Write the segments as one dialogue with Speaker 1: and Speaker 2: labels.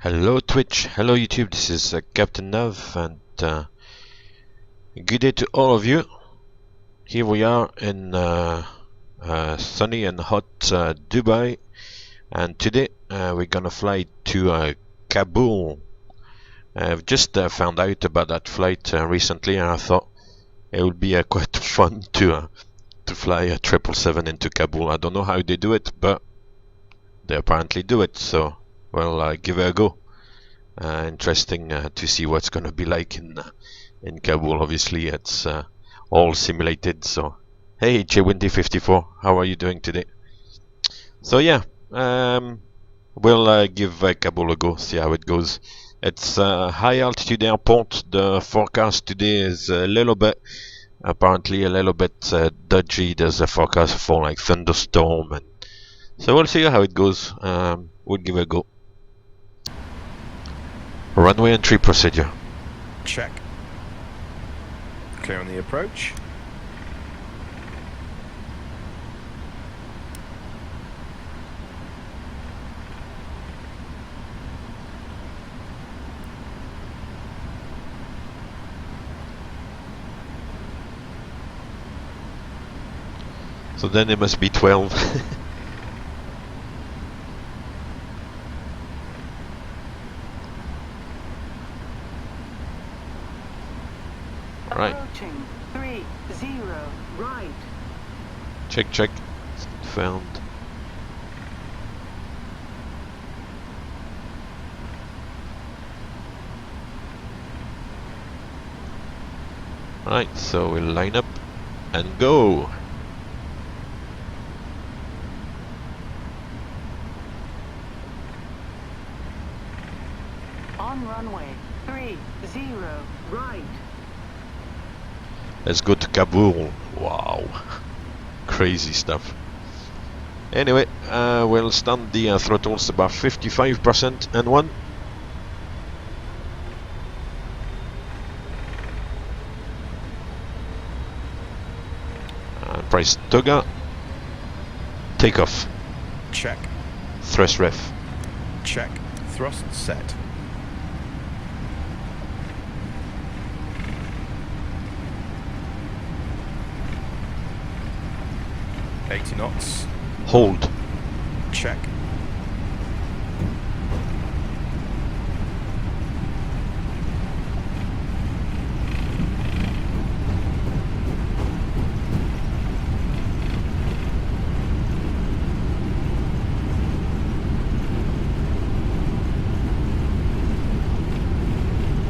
Speaker 1: Hello Twitch, hello YouTube, this is Captain Nav, and good day to all of you. Here we are in sunny and hot Dubai, and today we're gonna fly to Kabul. I've just found out about that flight recently, and I thought it would be quite fun to fly a 777 into Kabul. I don't know how they do it, but they apparently do it, so we'll give it a go. Interesting to see what's going to be like in Kabul. Obviously, it's all simulated. So, hey, JWindy54, how are you doing today? So yeah, we'll give Kabul a go, see how it goes. It's a high altitude airport. The forecast today is apparently a little bit dodgy. There's a forecast for like thunderstorm, and so we'll see how it goes. We'll give it a go. Runway entry procedure.
Speaker 2: Check. Clear on the approach.
Speaker 1: So then it must be 12. Right.
Speaker 3: Approaching 30 right.
Speaker 1: Check. Found. Right, so we'll line up and go.
Speaker 3: On runway 30 right.
Speaker 1: Let's go to Kabul. Wow. Crazy stuff. Anyway, we'll stand the throttles about 55% and one. Press Toga. Takeoff.
Speaker 2: Check.
Speaker 1: Thrust ref.
Speaker 2: Check. Thrust set. $80 knots.
Speaker 1: Hold.
Speaker 2: Check.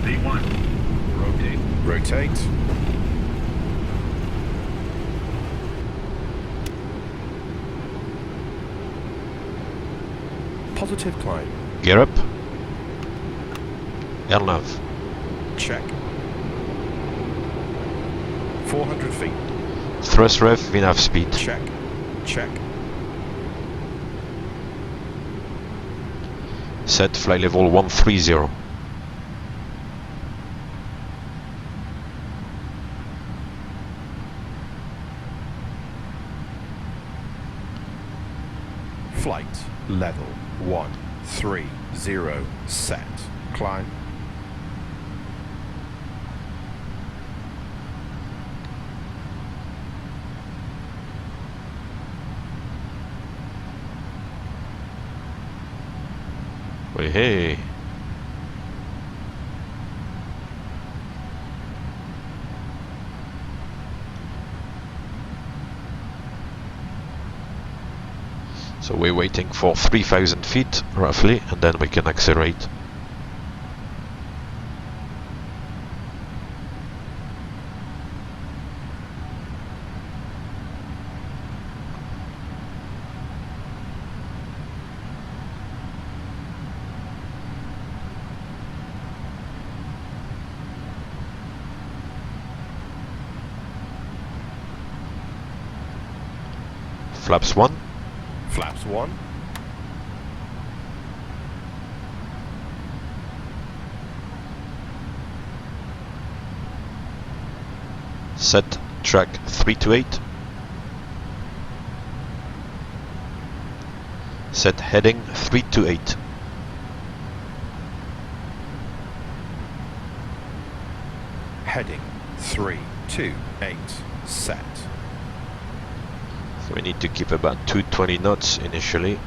Speaker 4: V1.
Speaker 2: Rotate. Positive climb.
Speaker 1: Gear up. Airnav.
Speaker 2: Check. 400 feet.
Speaker 1: Thrust ref, VNAV speed.
Speaker 2: Check. Check.
Speaker 1: Set fly level 130.
Speaker 2: Flight level 130 set. Climb.
Speaker 1: Hey. So we're waiting for 3,000 feet roughly, and then we can accelerate. Flaps 1.
Speaker 2: Flaps 1.
Speaker 1: Set track 328. Set heading 328.
Speaker 2: Heading 328. Set.
Speaker 1: So we need to keep about 220 knots initially.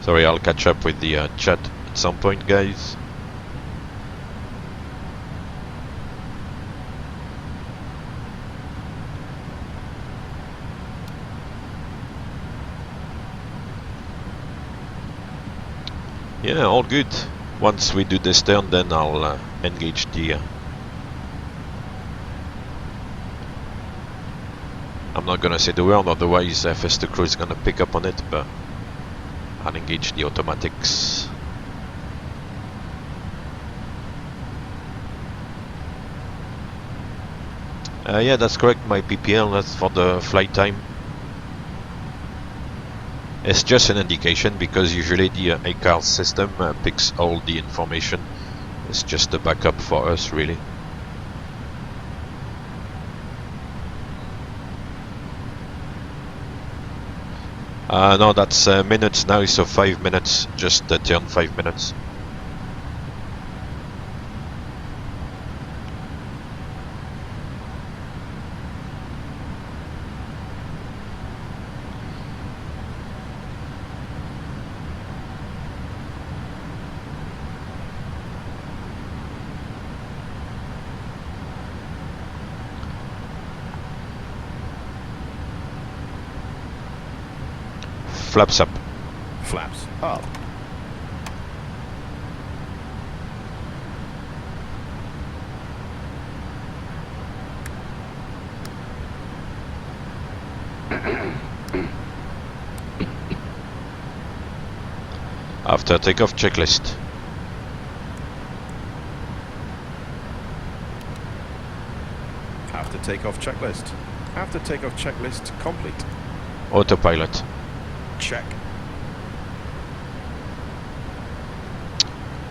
Speaker 1: Sorry, I'll catch up with the chat at some point, guys. Yeah, all good. Once we do this turn, then I'll engage the... I'm not gonna say the word, otherwise FS2 crew is gonna pick up on it, but I'll engage the automatics. Yeah, that's correct, my PPL, that's for the flight time. It's just an indication because usually the ACARS system picks all the information. It's just a backup for us, really. No, that's minutes now, so 5 minutes, just turn 5 minutes. Flaps up.
Speaker 2: Flaps up.
Speaker 1: After takeoff checklist.
Speaker 2: After takeoff checklist. After takeoff checklist complete.
Speaker 1: Autopilot.
Speaker 2: Check.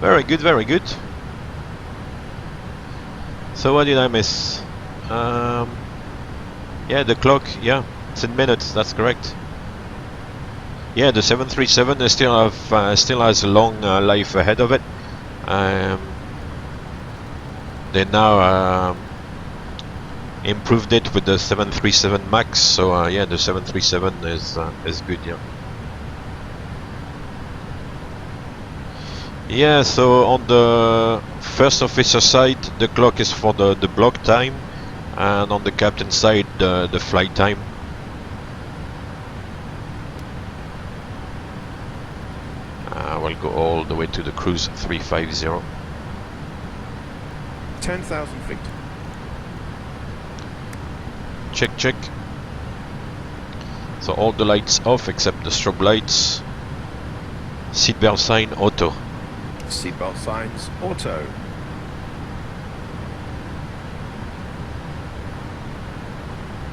Speaker 1: Very good, very good. So what did I miss? Yeah, the clock, yeah, it's in minutes, that's correct. Yeah, the 737 still has a long life ahead of it. They now improved it with the 737 MAX, so yeah, the 737 is good, yeah. Yeah, so on the first officer side, the clock is for the block time, and on the captain side, the flight time. We'll go all the way to the cruise 350.
Speaker 2: 10,000 feet.
Speaker 1: Check, check. So all the lights off except the strobe lights. Seatbelt sign auto.
Speaker 2: Seatbelt signs auto.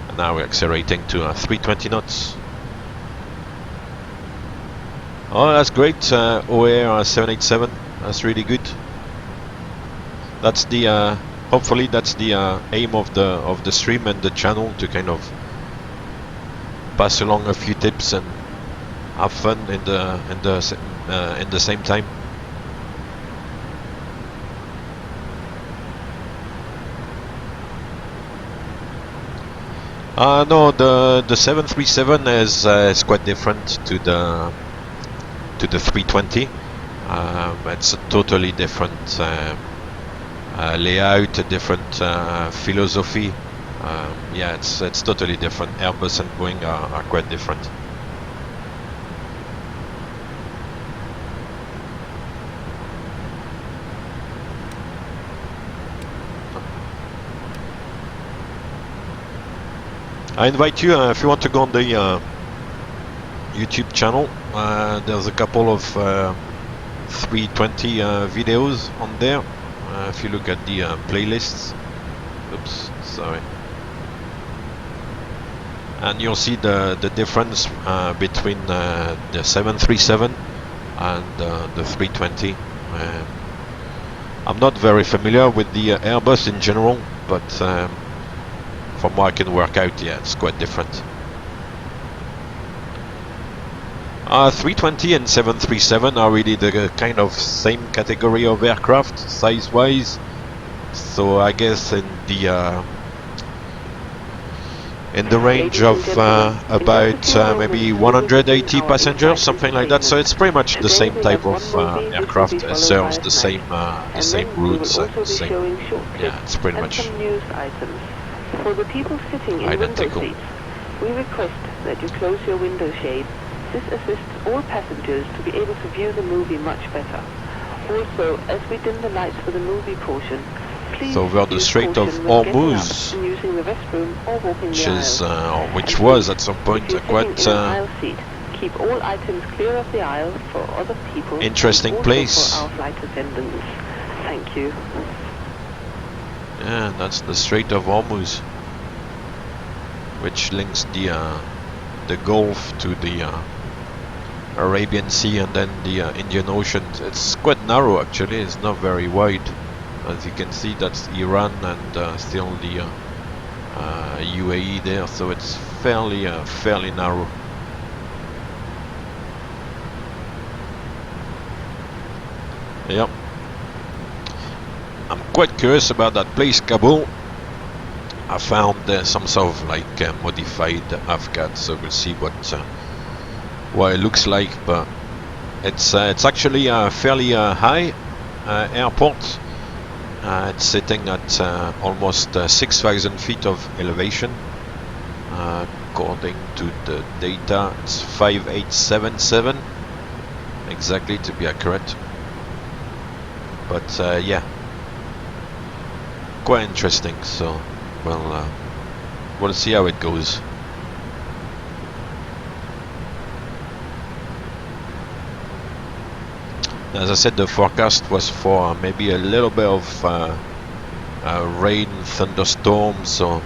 Speaker 1: And now we're accelerating to 320 knots. Oh, that's great. OAR 787. That's really good. That's the hopefully that's the aim of the stream and the channel, to kind of pass along a few tips and have fun in the same time. No, the 737 is quite different to the 320. It's a totally different layout, a different philosophy. Yeah, it's totally different. Airbus and Boeing are quite different. I invite you, if you want to go on the YouTube channel, there's a couple of 320 videos on there. If you look at the playlists, oops, sorry, and you'll see the difference between the 737 and the 320. I'm not very familiar with the Airbus in general, but from what I can work out, yeah, it's quite different. 320 and 737 are really the kind of same category of aircraft size-wise. So I guess in the range of about maybe 180 passengers, something like that. So it's pretty much the same type of aircraft. It serves the same routes and the same. Yeah, it's pretty much
Speaker 4: For the people sitting in window
Speaker 1: identical.
Speaker 4: seats, we request that you close your window shade. This assists all passengers to be able to view the movie much better. Also, as we dim the lights for the movie portion, please
Speaker 1: So over the
Speaker 4: use
Speaker 1: Strait of
Speaker 4: caution when getting
Speaker 1: Hormuz,
Speaker 4: up and using the restroom or walking
Speaker 1: which
Speaker 4: the
Speaker 1: is
Speaker 4: aisle.
Speaker 1: which
Speaker 4: And
Speaker 1: was
Speaker 4: please,
Speaker 1: at some point
Speaker 4: if you're
Speaker 1: a quite
Speaker 4: sitting in an aisle seat, keep all items clear of the aisle for other people
Speaker 1: interesting
Speaker 4: and also
Speaker 1: place.
Speaker 4: for our flight attendants. Thank you.
Speaker 1: Yeah, that's the Strait of Hormuz, which links the Gulf to the Arabian Sea and then the Indian Ocean. It's quite narrow actually, it's not very wide. As you can see, that's Iran and still the UAE there, so it's fairly narrow. Yep. I'm quite curious about that place, Kabul. I found some sort of like modified Afghan, so we'll see what it looks like. But it's actually a fairly high airport. It's sitting at almost 6,000 feet of elevation. According to the data, it's 5877 exactly, to be accurate. But yeah, quite interesting. So we'll see how it goes. As I said, the forecast was for maybe a little bit of rain, thunderstorms, so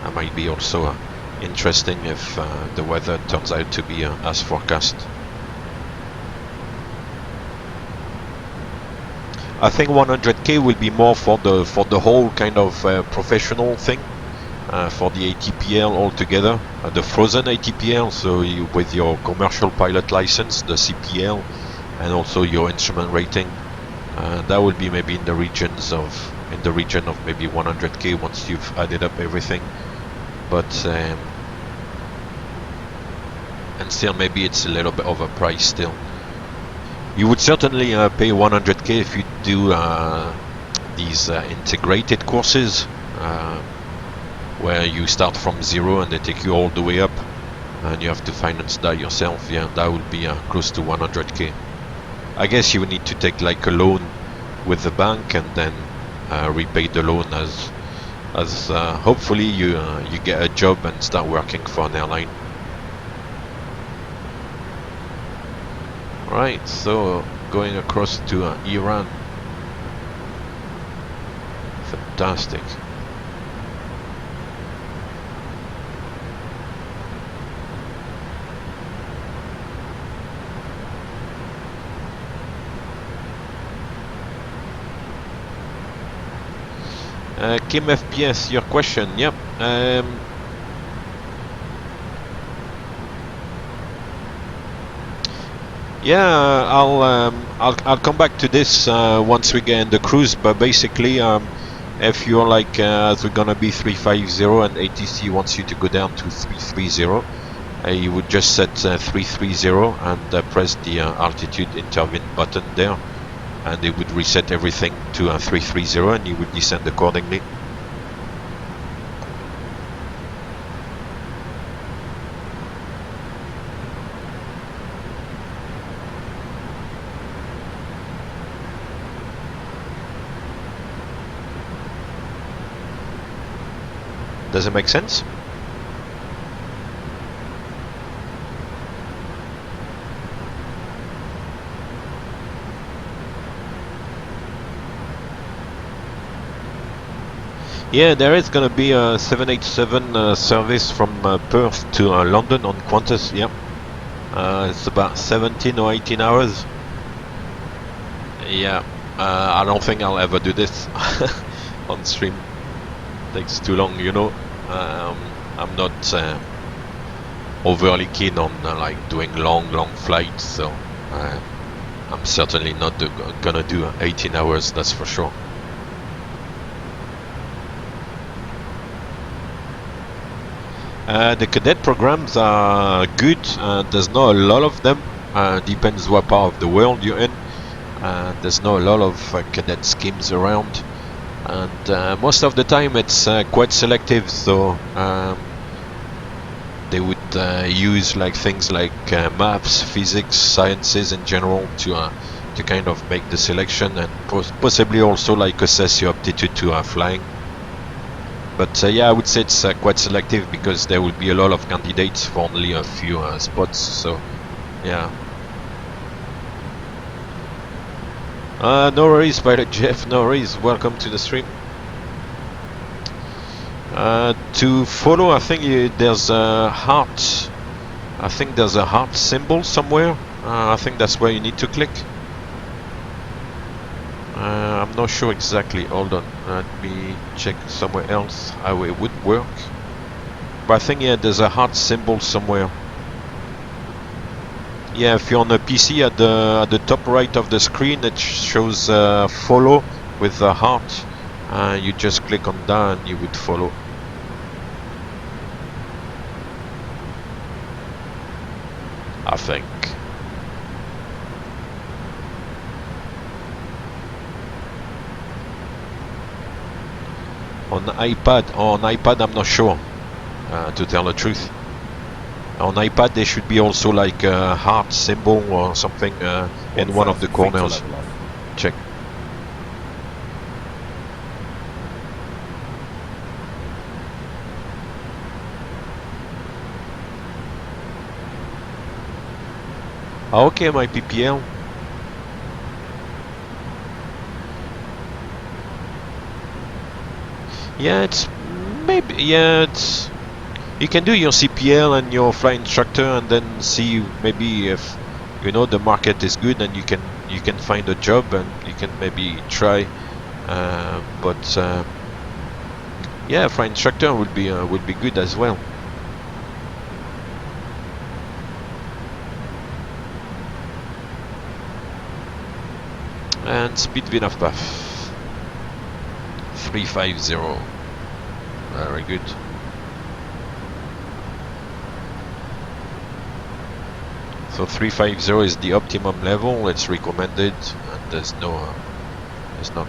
Speaker 1: that might be also interesting if the weather turns out to be as forecast. I think 100K will be more for the whole kind of professional thing, for the ATPL altogether, the frozen ATPL. So with your commercial pilot license, the CPL, and also your instrument rating, that will be maybe in the region of maybe 100K once you've added up everything. But and still, maybe it's a little bit of a price still. You would certainly pay 100K if you do these integrated courses, where you start from zero and they take you all the way up, and you have to finance that yourself. Yeah, that would be close to 100K. I guess you would need to take like a loan with the bank and then repay the loan as hopefully you get a job and start working for an airline. Right, so going across to Iran. Fantastic. Kim FPS, your question. Yep. Yeah, I'll come back to this once we get in the cruise. But basically, if you're like as we're gonna be 350 and ATC wants you to go down to 330, you would just set 330 and press the altitude intervene button there, and it would reset everything to 330, and you would descend accordingly. Does it make sense? Yeah, there is going to be a 787 service from Perth to London on Qantas. Yeah, it's about 17 or 18 hours. Yeah, I don't think I'll ever do this on stream. Takes too long, you know. I'm not overly keen on like doing long flights, so I'm certainly not gonna do 18 hours, that's for sure. The cadet programs are good. There's not a lot of them. Depends what part of the world you're in. There's not a lot of cadet schemes around, and most of the time it's quite selective. So they would use like things like maths, physics, sciences in general to kind of make the selection, and possibly also like assess your aptitude to flying. But yeah, I would say it's quite selective because there will be a lot of candidates for only a few spots. So yeah. No worries, Pilot Jeff. No worries. Welcome to the stream. To follow, I think there's a heart. I think there's a heart symbol somewhere. I think that's where you need to click. I'm not sure exactly. Hold on, let me check somewhere else how it would work. But I think yeah, there's a heart symbol somewhere. Yeah, if you're on a PC, at the top right of the screen, it shows follow with the heart. You just click on that and you would follow. I think. On iPad I'm not sure, to tell the truth. On iPad there should be also like a heart symbol or something in one of the corners. Check. Okay, my PPL. Yeah, it's maybe, yeah, it's, you can do your CPL and your flight instructor and then see maybe if you know the market is good and you can find a job and you can maybe try, but yeah, flight instructor would be good as well. And speed VNAV path 350. Very good. So 350 is the optimum level. It's recommended, and there's not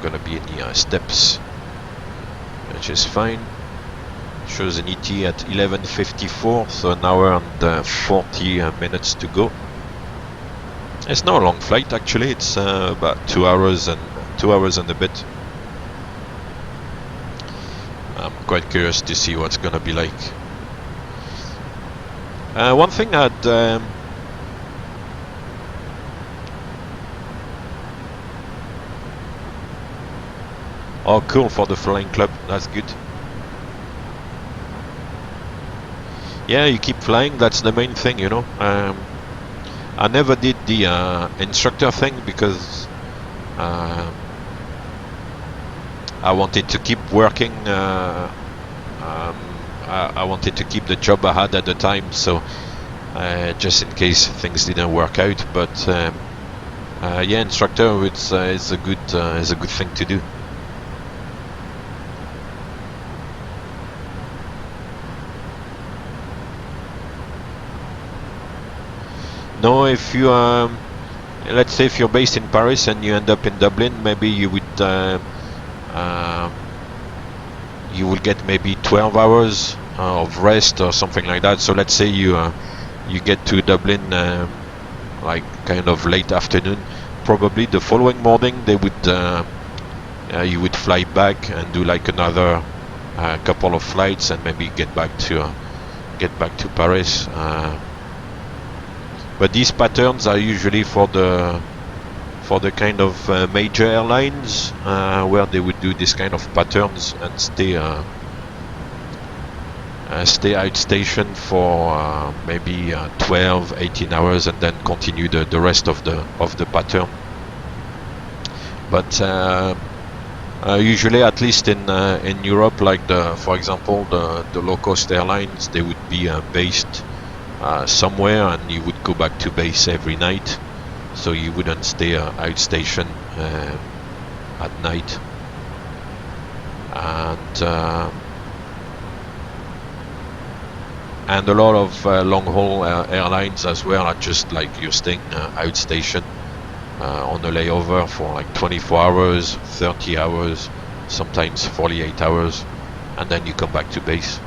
Speaker 1: going to be any steps, which is fine. Shows an ET at 11:54, so an hour and 40 minutes to go. It's not a long flight actually. It's about 2 hours and a bit. I'm quite curious to see what's gonna be like. One thing I'd oh, cool, for the flying club. That's good. Yeah, you keep flying. That's the main thing, you know. I never did the instructor thing because I wanted to keep working. I wanted to keep the job I had at the time, so just in case things didn't work out. But yeah, instructor is a good thing to do. No, if you let's say if you're based in Paris and you end up in Dublin, maybe you would you will get maybe 12 hours of rest or something like that. So let's say you get to Dublin like kind of late afternoon. Probably the following morning they would you would fly back and do like another couple of flights and maybe get back to Paris. But these patterns are usually for the kind of major airlines where they would do this kind of patterns and stay outstation for maybe 12, 18 hours and then continue the rest of the pattern. But usually, at least in Europe, like for example the low cost airlines, they would be based somewhere, and you would go back to base every night, so you wouldn't stay outstation at night. And a lot of long-haul airlines as well are just like you're staying outstation on a layover for like 24 hours, 30 hours, sometimes 48 hours, and then you come back to base.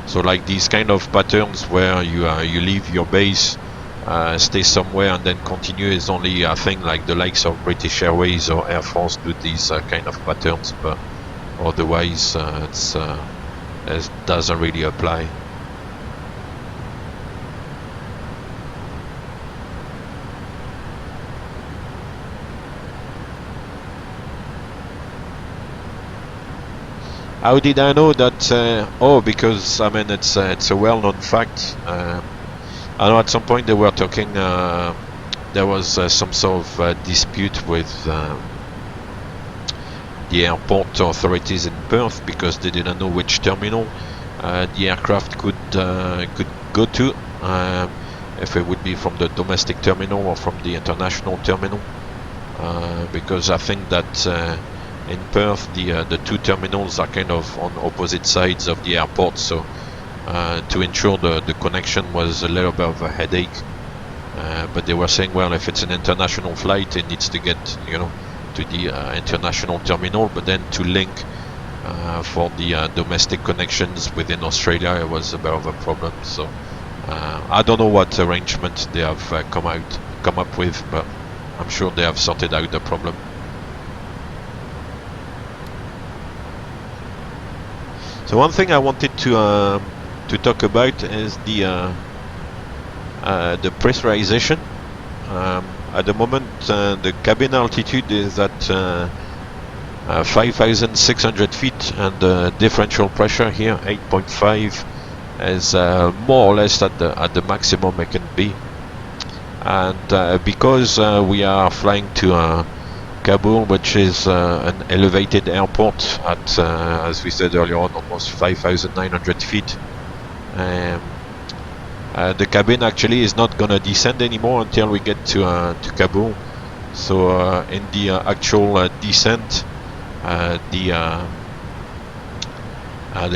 Speaker 1: So like these kind of patterns where you leave your base, stay somewhere and then continue is only, I think, like the likes of British Airways or Air France do these kind of patterns, but otherwise it doesn't really apply. How did I know that? Oh, because I mean it's a well-known fact. I know at some point they were talking. There was some sort of dispute with the airport authorities in Perth because they didn't know which terminal the aircraft could go to, if it would be from the domestic terminal or from the international terminal. Because I think that in Perth the two terminals are kind of on opposite sides of the airport, so to ensure the connection was a little bit of a headache. But they were saying, well, if it's an international flight, it needs to get, you know, to the international terminal, but then to link for the domestic connections within Australia, it was a bit of a problem. So I don't know what arrangement they have come up with, but I'm sure they have sorted out the problem. So one thing I wanted to talk about is the pressurization. At the moment, the cabin altitude is at 5,600 feet, and the differential pressure here, 8.5, is more or less at the maximum it can be. And because we are flying to Kabul, which is an elevated airport at, as we said earlier on, almost 5,900 feet, the cabin actually is not gonna descend anymore until we get to Kabul. So in the actual descent, the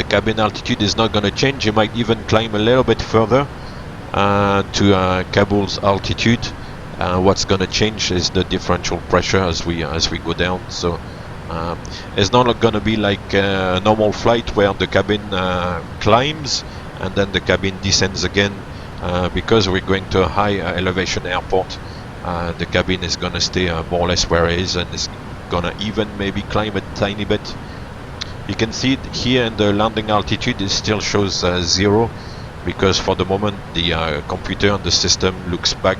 Speaker 1: cabin altitude is not gonna change. You might even climb a little bit further to Kabul's altitude. What's gonna change is the differential pressure as we go down. So it's not gonna be like a normal flight where the cabin climbs and then the cabin descends again, because we're going to a high elevation airport. The cabin is gonna stay more or less where it is, and it's gonna even maybe climb a tiny bit. You can see it here in the landing altitude. It still shows 0, because for the moment the computer and the system looks back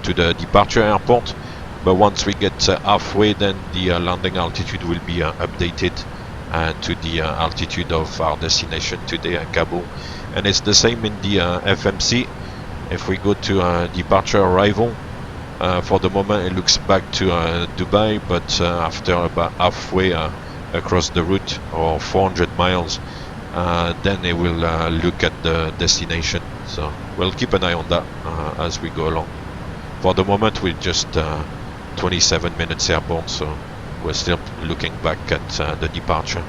Speaker 1: to the departure airport. But once we get halfway, then the landing altitude will be updated to the altitude of our destination today, Kabul. And it's the same in the FMC. If we go to departure arrival, for the moment it looks back to Dubai, but after about halfway across the route, or 400 miles, then it will look at the destination. So we'll keep an eye on that as we go along. For the moment we're just 27 minutes airborne, so we're still looking back at the departure.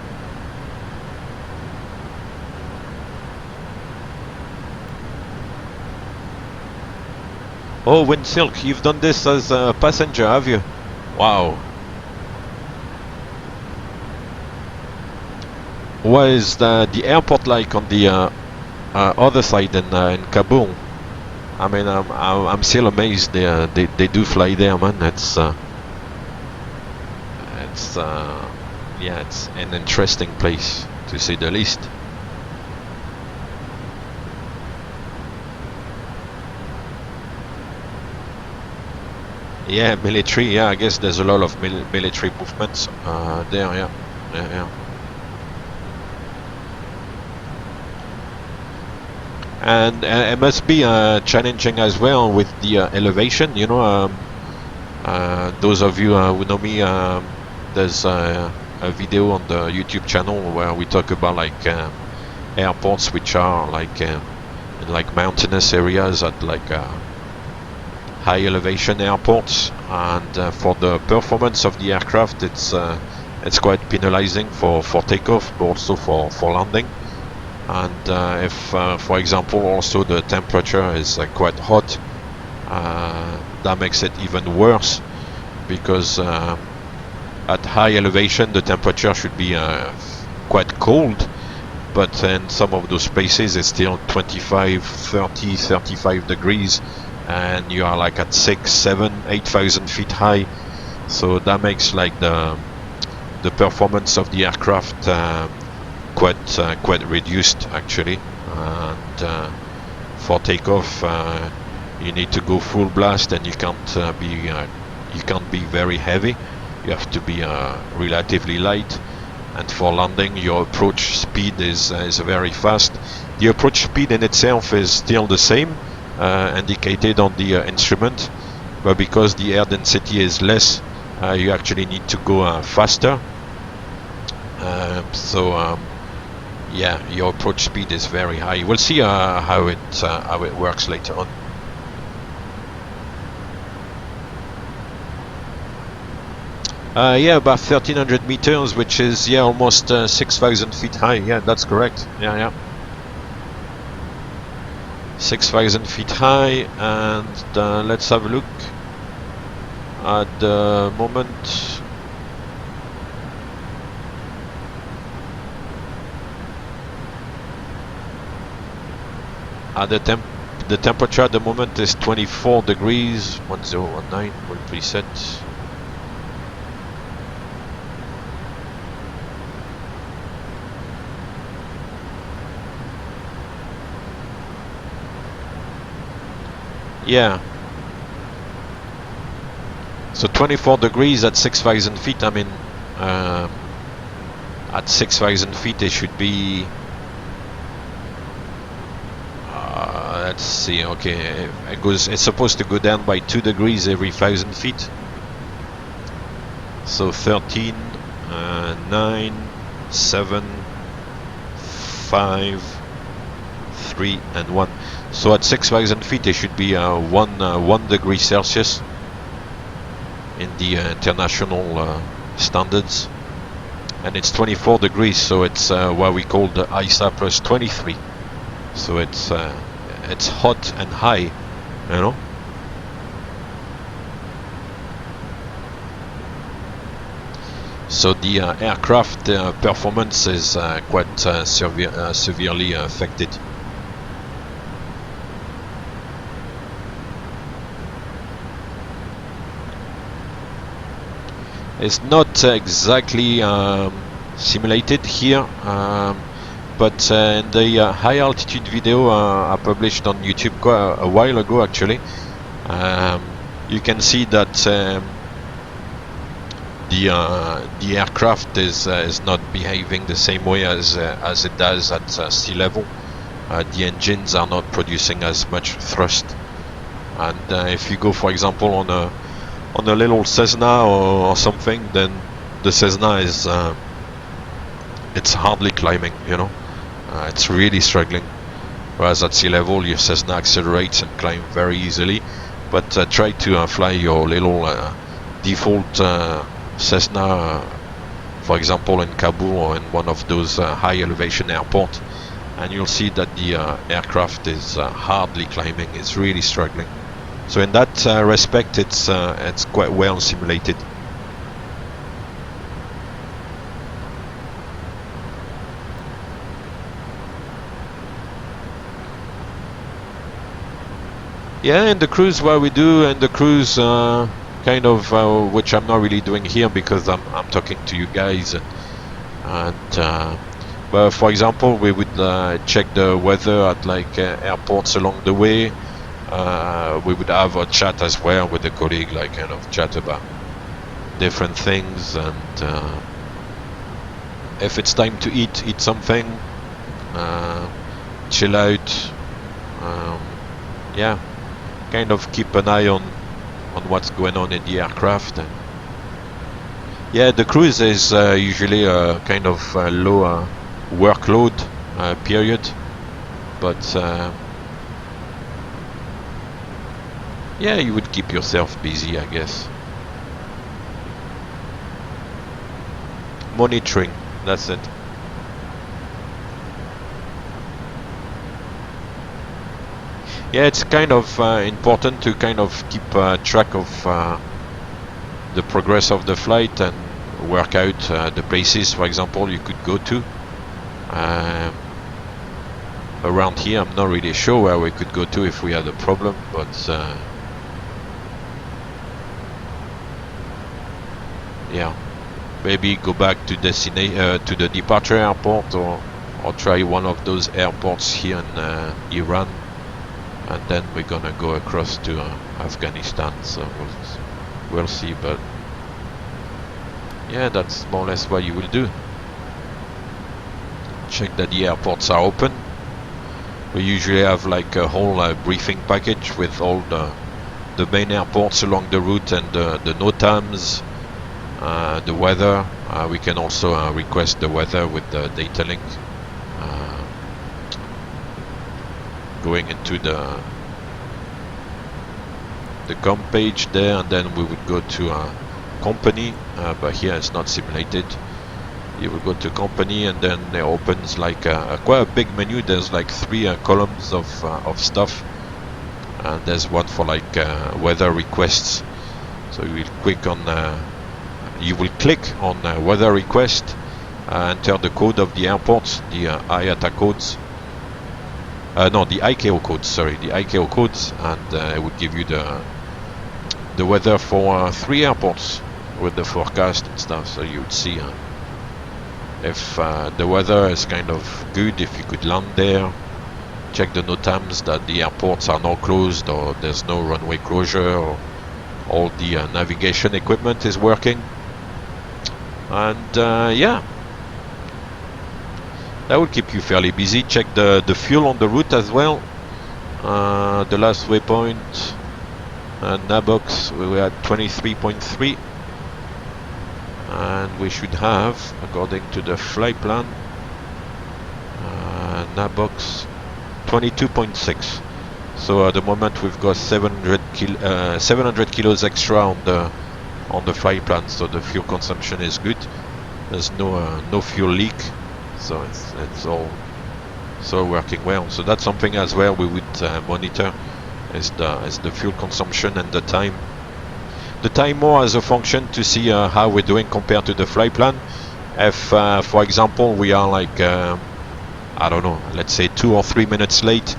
Speaker 1: Oh, Windsilk, you've done this as a passenger, have you? Wow. What is the airport like on the other side in Kabul? I mean, I'm still amazed they do fly there, man. It's yeah, it's an interesting place, to say the least. Yeah, military. Yeah, I guess there's a lot of military movements there. Yeah, yeah. And it must be challenging as well with the elevation. You know, those of you who know me, there's a video on the YouTube channel where we talk about like airports which are like in like mountainous areas at like high elevation airports, and for the performance of the aircraft it's quite penalizing for takeoff, but also for landing. And if for example also the temperature is quite hot, that makes it even worse, because at high elevation the temperature should be quite cold, but in some of those places it's still 25, 30, 35 degrees, and you are like at 6, 7, 8,000 feet high. So that makes like the performance of the aircraft quite reduced actually. And for takeoff you need to go full blast, and you can't be very heavy. You have to be relatively light. And for landing, your approach speed is very fast. The approach speed in itself is still the same, indicated on the instrument, but because the air density is less, you actually need to go faster. Yeah, your approach speed is very high. We'll see how it works later on. Yeah, about 1300 meters, which is almost 6,000 feet high. Yeah, that's correct. Yeah. 6,000 feet high, and let's have a look at the moment. The temperature at the moment is 24 degrees, 1019 will preset. Yeah. So 24 degrees at 6,000 feet. I mean, at 6,000 feet it should be. Let's see. Okay, it's supposed to go down by 2 degrees every 1,000 feet. So 13, 9, 7, 5, 3, and 1. So at 6,000 feet it should be 1 degree Celsius in the international standards, and it's 24 degrees, so it's what we call the ISA plus 23. So it's hot and high, you know. So the aircraft performance is quite severely affected. It's not exactly simulated here, but in the high altitude video I published on YouTube a while ago actually, you can see that the aircraft is not behaving the same way as it does at sea level. The engines are not producing as much thrust, and if you go for example on a little Cessna or something, then the Cessna is it's hardly climbing, you know. It's really struggling, whereas at sea level your Cessna accelerates and climbs very easily. But try to fly your little default Cessna, for example in Kabul or in one of those high elevation airports, and you'll see that the aircraft is hardly climbing. It's really struggling. So in that respect, it's quite well simulated. Yeah, in the cruise, what we do in the cruise, kind of, which I'm not really doing here because I'm talking to you guys, but for example, we would check the weather at like airports along the way. We would have a chat as well with the colleague, like kind of chat about different things, and if it's time to eat something, chill out, yeah, kind of keep an eye on what's going on in the aircraft. And yeah, the cruise is usually a kind of low workload period, but yeah, you would keep yourself busy, I guess. Monitoring, that's it. Yeah, it's kind of important to kind of keep track of the progress of the flight and work out the places, for example, you could go to. Around here, I'm not really sure where we could go to if we had a problem, but yeah, maybe go back to to the departure airport, or try one of those airports here in Iran, and then we're gonna go across to Afghanistan. So we'll see, but yeah, that's more or less what you will do. Check that the airports are open. We usually have like a whole briefing package with all the main airports along the route and the NOTAMs, the weather. We can also request the weather with the data link. Going into the com page there, and then we would go to company, but here it's not simulated. You will go to company, and then it opens like quite a big menu. There's like 3 columns of stuff, and there's one for like weather requests. So you will click on weather request, enter the code of the airport, the IATA codes. No, the ICAO codes. Sorry, the ICAO codes, and it would give you the weather for 3 airports with the forecast and stuff. So you would see if the weather is kind of good, if you could land there. Check the NOTAMs that the airports are not closed, or there's no runway closure, or all the navigation equipment is working. And yeah, that will keep you fairly busy. Check the fuel on the route as well. The last waypoint, Nabox, we were at 23.3, and we should have, according to the flight plan, Nabox 22.6. So at the moment we've got 700 kilos extra on the flight plan, so the fuel consumption is good. There's no fuel leak, so it's all working well. So that's something as well we would monitor, is the fuel consumption and the time. The time more as a function to see how we're doing compared to the flight plan. If for example we are like I don't know, let's say 2 or 3 minutes late,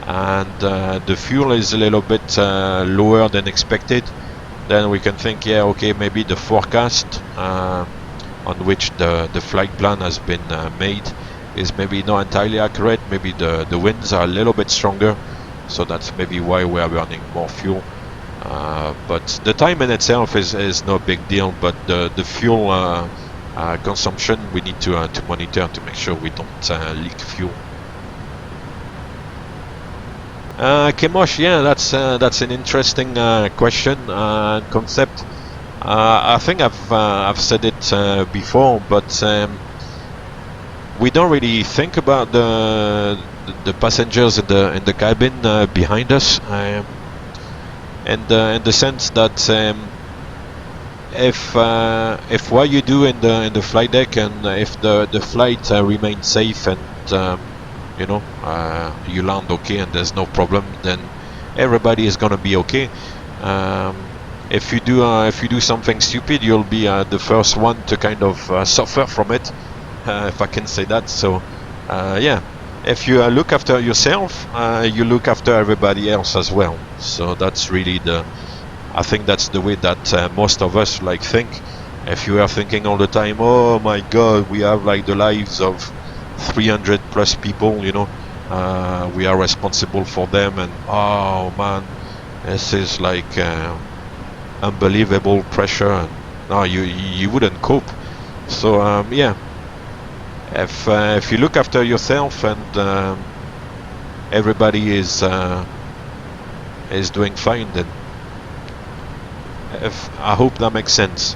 Speaker 1: and the fuel is a little bit lower than expected, then we can think, yeah, okay, maybe the forecast on which the flight plan has been made is maybe not entirely accurate. Maybe the winds are a little bit stronger, so that's maybe why we are burning more fuel. But the time in itself is no big deal, but the fuel consumption we need to monitor to make sure we don't leak fuel. Kemosh, yeah, that's an interesting question and concept. I think I've said it before, but we don't really think about the passengers in the cabin behind us, and in the sense that if what you do in the flight deck, and if the flight remains safe, and you know, you land okay and there's no problem, then everybody is gonna be okay. If you do something stupid, you'll be the first one to kind of suffer from it, if I can say that. So yeah, if you look after yourself, you look after everybody else as well. So that's really I think that's the way that most of us like think. If you are thinking all the time, oh my god, we have like the lives of 300 plus people, you know, we are responsible for them, and oh man, this is like unbelievable pressure, and no, you wouldn't cope. So yeah, if you look after yourself, and everybody is doing fine, then I hope that makes sense.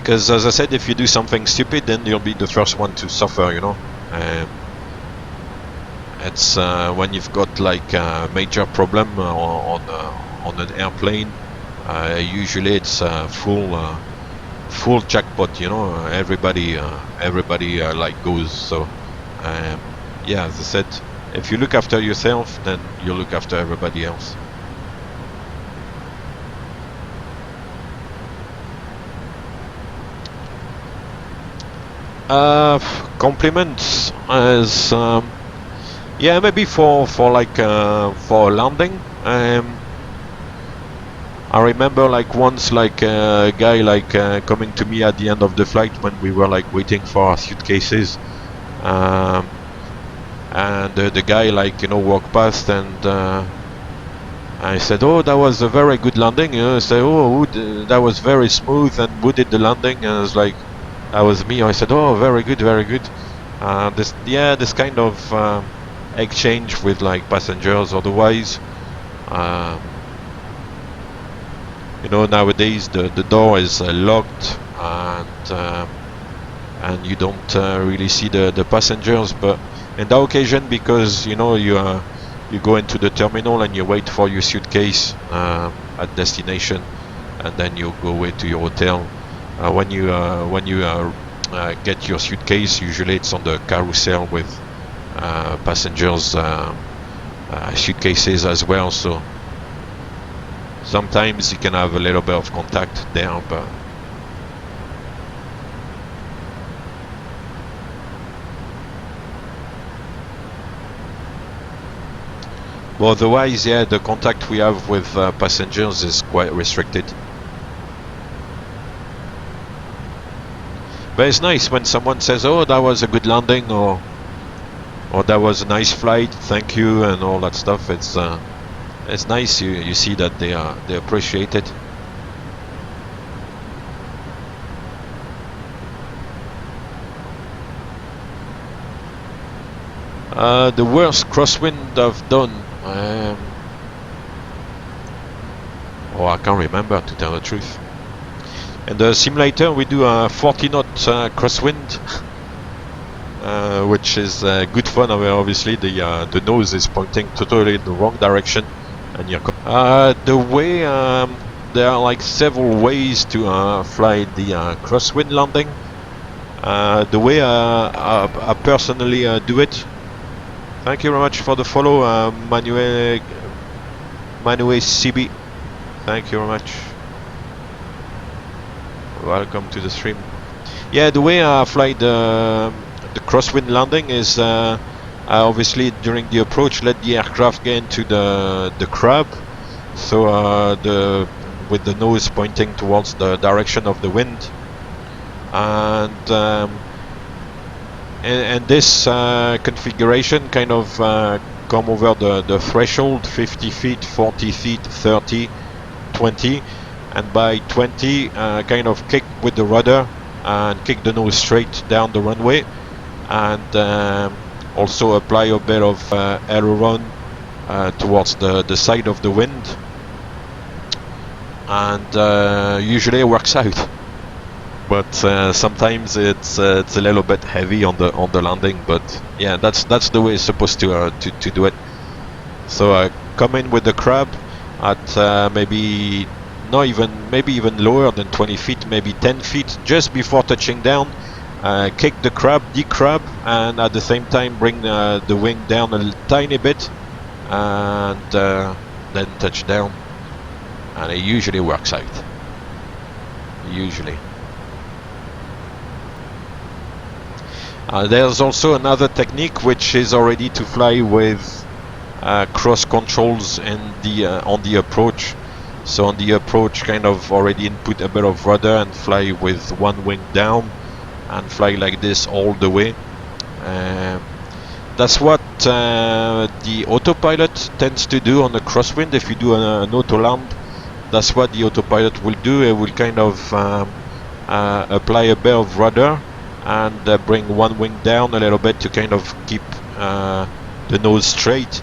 Speaker 1: because as I said, if you do something stupid, then you'll be the first one to suffer, you know. It's when you've got like a major problem on an airplane, usually it's full jackpot, you know. Everybody like goes. So yeah, as I said, if you look after yourself, then you look after everybody else. Compliments as yeah, maybe for like for landing. I remember like once like a guy like coming to me at the end of the flight when we were like waiting for our suitcases, and the guy like, you know, walked past, and I said, oh, that was a very good landing, you know. I said, oh, that was very smooth, and who did the landing? And I was like, that was me. I said, oh, very good, very good. This kind of exchange with like passengers. Otherwise, you know, nowadays the door is locked, and you don't really see the passengers. But in that occasion, because you know you go into the terminal and you wait for your suitcase at destination, and then you go away to your hotel. When you get your suitcase, usually it's on the carousel with passengers' suitcases as well. So sometimes you can have a little bit of contact there, but otherwise, yeah, the contact we have with passengers is quite restricted. But it's nice when someone says, oh, that was a good landing, or that was a nice flight, thank you, and all that stuff. It's nice. You see that they appreciate it. The worst crosswind I've done, I can't remember, to tell the truth. In the simulator we do a 40 knot crosswind, which is good fun. I mean, obviously the nose is pointing totally in the wrong direction, and you're the way there are like several ways to fly the crosswind landing. The way I personally do it. Thank you very much for the follow, Manuel CB. Thank you very much. Welcome to the stream. Yeah, the way I fly the crosswind landing is I obviously during the approach let the aircraft get into the crab, so with the nose pointing towards the direction of the wind, and this configuration kind of come over the threshold, 50 feet, 40 feet, 30, 20, and by 20 kind of kick with the rudder and kick the nose straight down the runway, and also apply a bit of aileron towards the side of the wind, and usually it works out. But sometimes it's a little bit heavy on the landing. But yeah, that's the way it's supposed to do it. So come in with the crab at maybe even lower than 20 feet, maybe 10 feet, just before touching down. Kick the crab, decrab, and at the same time bring the wing down a tiny bit, and then touch down. And it usually works out. Usually. There's also another technique, which is already to fly with cross controls in on the approach. So on the approach, kind of already input a bit of rudder and fly with one wing down, and fly like this all the way. That's what the autopilot tends to do on the crosswind. If you do an auto land, that's what the autopilot will do. It will kind of apply a bit of rudder and bring one wing down a little bit to kind of keep the nose straight,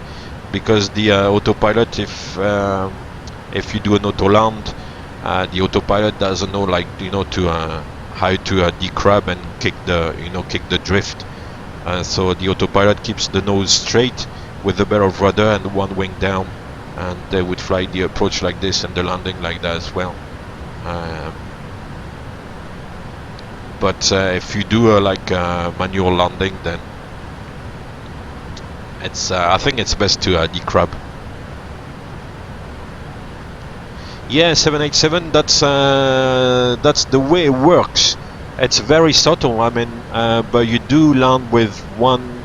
Speaker 1: because the autopilot, if you do an auto land, the autopilot doesn't know, like, you know, to how to decrab and kick the drift. So the autopilot keeps the nose straight with a bit of rudder and one wing down, and they would fly the approach like this and the landing like that as well. But if you do like manual landing, then it's I think it's best to decrab. Yeah, 787. That's the way it works. It's very subtle. I mean, but you do land with one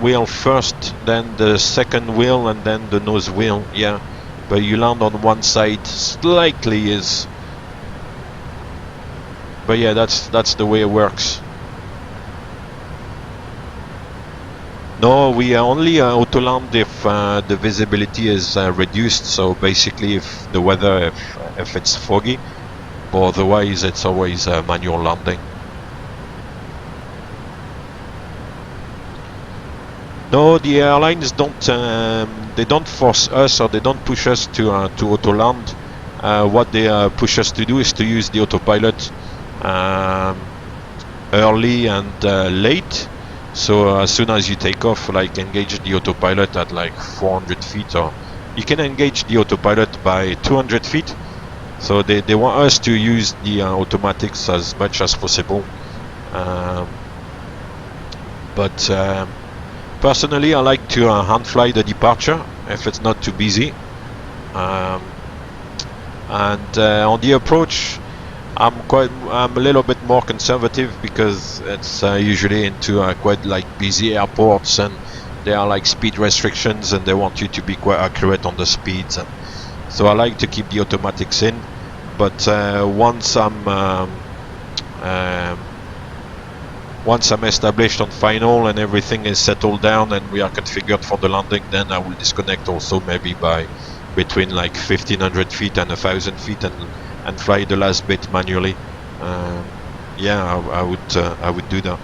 Speaker 1: wheel first, then the second wheel, and then the nose wheel. Yeah, but you land on one side slightly is. But yeah, that's the way it works. No, we only auto land if the visibility is reduced. So basically, if the weather, if it's foggy, but otherwise it's always manual landing. No, the airlines don't. They don't force us, or they don't push us to auto land. What they push us to do is to use the autopilot early and late. So as soon as you take off, like engage the autopilot at like 400 feet, or you can engage the autopilot by 200 feet. So they want us to use the automatics as much as possible. But personally, I like to hand fly the departure if it's not too busy. And on the approach, I'm a little bit more conservative because it's usually into quite like busy airports, and there are like speed restrictions, and they want you to be quite accurate on the speeds. And so I like to keep the automatics in. But once I'm established on final and everything is settled down and we are configured for the landing, then I will disconnect also, maybe by between like 1500 feet and 1000 feet, and fly the last bit manually. Yeah, I would do that.